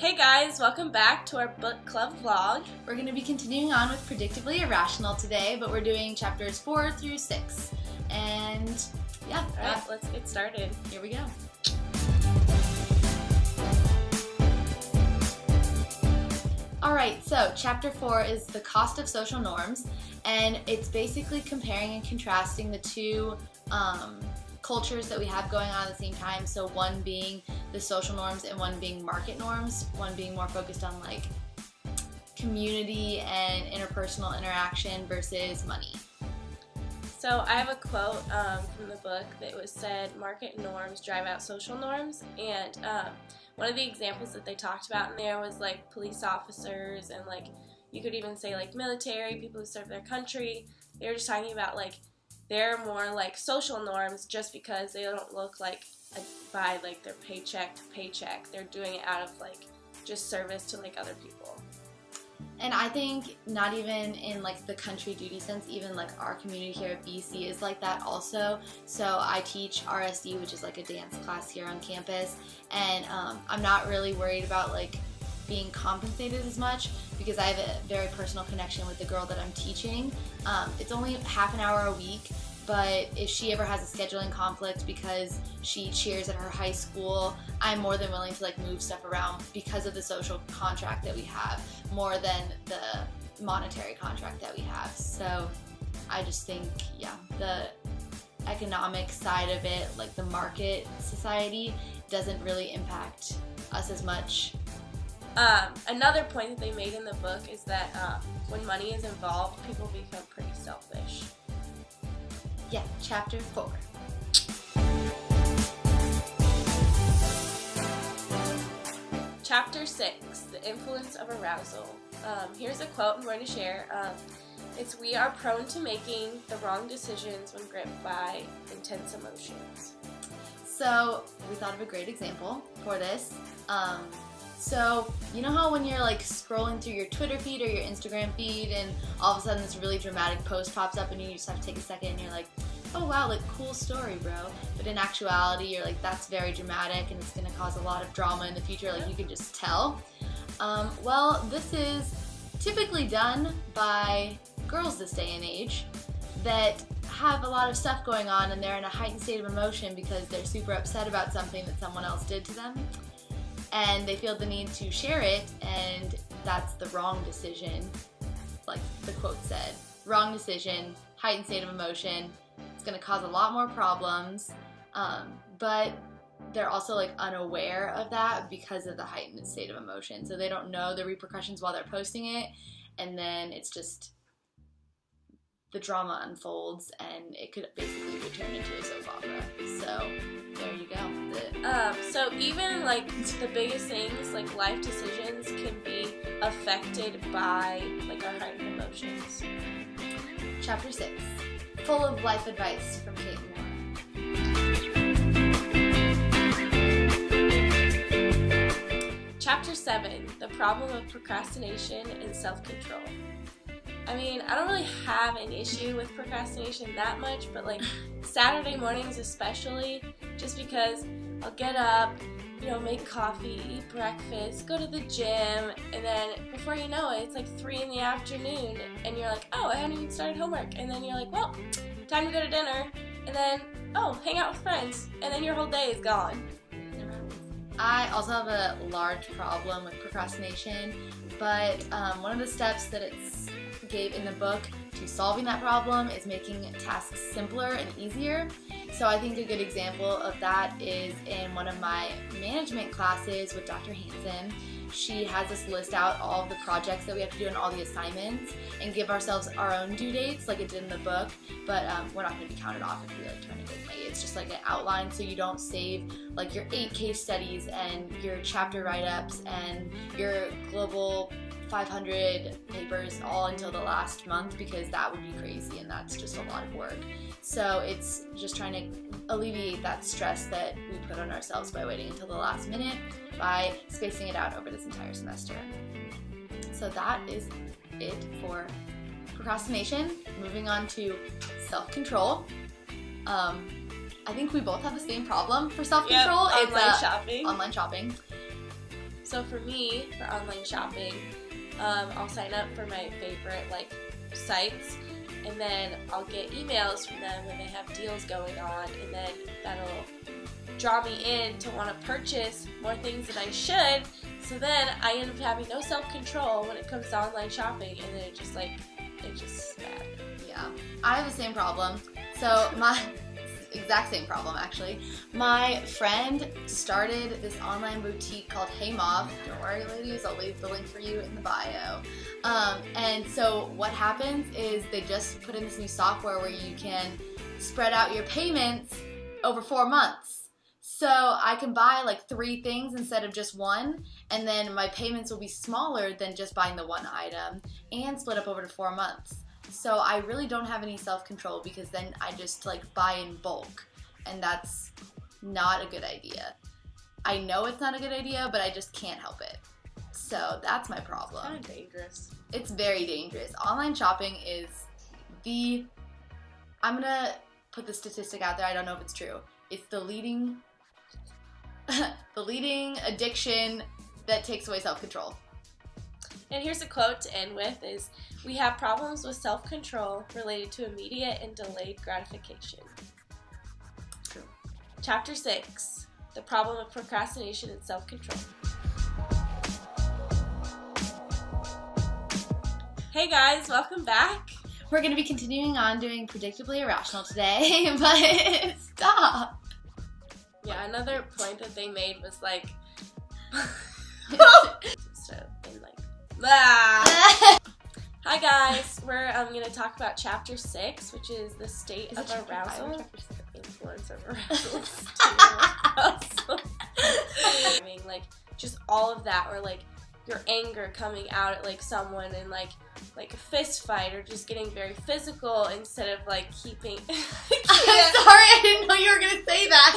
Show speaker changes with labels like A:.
A: Hey guys, welcome back to our book club vlog.
B: We're going to be continuing on with Predictably Irrational today, but we're doing chapters 4 through 6. And yeah,
A: alright, let's get started.
B: Here we go. Alright, so chapter 4 is the cost of social norms, and it's basically comparing and contrasting the two cultures that we have going on at the same time. So one being the social norms and one being market norms, one being more focused on like community and interpersonal interaction versus money.
A: So I have a quote from the book that was said, market norms drive out social norms, and one of the examples that they talked about in there was like police officers and like you could even say like military, people who serve their country. They were just talking about like they're more like social norms just because they don't look like by like their paycheck to paycheck. They're doing it out of like just service to like other people.
B: And I think not even in like the country duty sense, even like our community here at BC is like that also. So I teach RSD, which is like a dance class here on campus, and I'm not really worried about like being compensated as much because I have a very personal connection with the girl that I'm teaching. It's only half an hour a week, but if she ever has a scheduling conflict because she cheers at her high school, I'm more than willing to like move stuff around because of the social contract that we have more than the monetary contract that we have. So I just think, yeah, the economic side of it, like the market society, doesn't really impact us as much.
A: Another point that they made in the book is that when money is involved, people become pretty selfish.
B: Yeah, chapter 4.
A: Chapter 6, the influence of arousal. Here's a quote I'm going to share. It's, "We are prone to making the wrong decisions when gripped by intense emotions."
B: So we thought of a great example for this. So you know how when you're like scrolling through your Twitter feed or your Instagram feed and all of a sudden this really dramatic post pops up and you just have to take a second and you're like, oh wow, like cool story, bro. But in actuality you're like, that's very dramatic and it's gonna cause a lot of drama in the future, like you can just tell. Well, this is typically done by girls this day and age that have a lot of stuff going on and they're in a heightened state of emotion because they're super upset about something that someone else did to them. And they feel the need to share it, and that's the wrong decision, like the quote said. Wrong decision, heightened state of emotion, it's going to cause a lot more problems, but they're also like unaware of that because of the heightened state of emotion. So they don't know the repercussions while they're posting it, and then it's just the drama unfolds and it could basically turn into a soap opera. So there you go.
A: So even like the biggest things, like life decisions, can be affected by like our heightened emotions.
B: Chapter 6, full of life advice from Kate Moore.
A: Chapter 7, the problem of procrastination and self-control. I mean, I don't really have an issue with procrastination that much, but like Saturday mornings especially, just because I'll get up, you know, make coffee, eat breakfast, go to the gym, and then before you know it, it's like 3 in the afternoon, and you're like, oh, I haven't even started homework, and then you're like, well, time to go to dinner, and then, oh, hang out with friends, and then your whole day is gone.
B: I also have a large problem with procrastination, but one of the steps that it's gave in the book to solving that problem is making tasks simpler and easier. So I think a good example of that is in one of my management classes with Dr. Hansen. She has us list out all of the projects that we have to do and all the assignments and give ourselves our own due dates like it did in the book, but we're not going to be counted off if we like turn it in late. It's just like an outline so you don't save like your 8 case studies and your chapter write-ups and your global 500 papers all until the last month, because that would be crazy and that's just a lot of work. So it's just trying to alleviate that stress that we put on ourselves by waiting until the last minute by spacing it out over this entire semester. So that is it for procrastination. Moving on to self-control. I think we both have the same problem for self-control.
A: Yep, online shopping.
B: Online shopping.
A: So for me, for online shopping, I'll sign up for my favorite sites, and then I'll get emails from them when they have deals going on, and then that'll draw me in to want to purchase more things than I should. So then I end up having no self-control when it comes to online shopping, and then it's just bad.
B: Yeah, I have the same problem. So exact same problem, actually. My friend started this online boutique called Hey Mauve. Don't worry, ladies, I'll leave the link for you in the bio. And so what happens is they just put in this new software where you can spread out your payments over 4 months. So I can buy 3 things instead of just one, and then my payments will be smaller than just buying the one item, and split up over to 4 months. So I really don't have any self-control because then I just buy in bulk, and that's not a good idea. I know it's not a good idea, but I just can't help it. So that's my problem.
A: It's kind of dangerous.
B: It's very dangerous. Online shopping is I'm gonna put the statistic out there, I don't know if it's true. It's the leading addiction that takes away self-control.
A: And here's a quote to end with is, "We have problems with self-control related to immediate and delayed gratification."
B: True.
A: Chapter 6, the problem of procrastination and self-control. Hey guys, welcome back.
B: We're going to be continuing on doing Predictably Irrational today, but stop.
A: Yeah, another point that they made was Hi guys, we're going to talk about Chapter 6, which is the state of arousal. Influence of arousal. I mean, just all of that, or your anger coming out at someone in a fist fight, or just getting very physical instead of keeping.
B: I'm sorry, I didn't know you were gonna say that.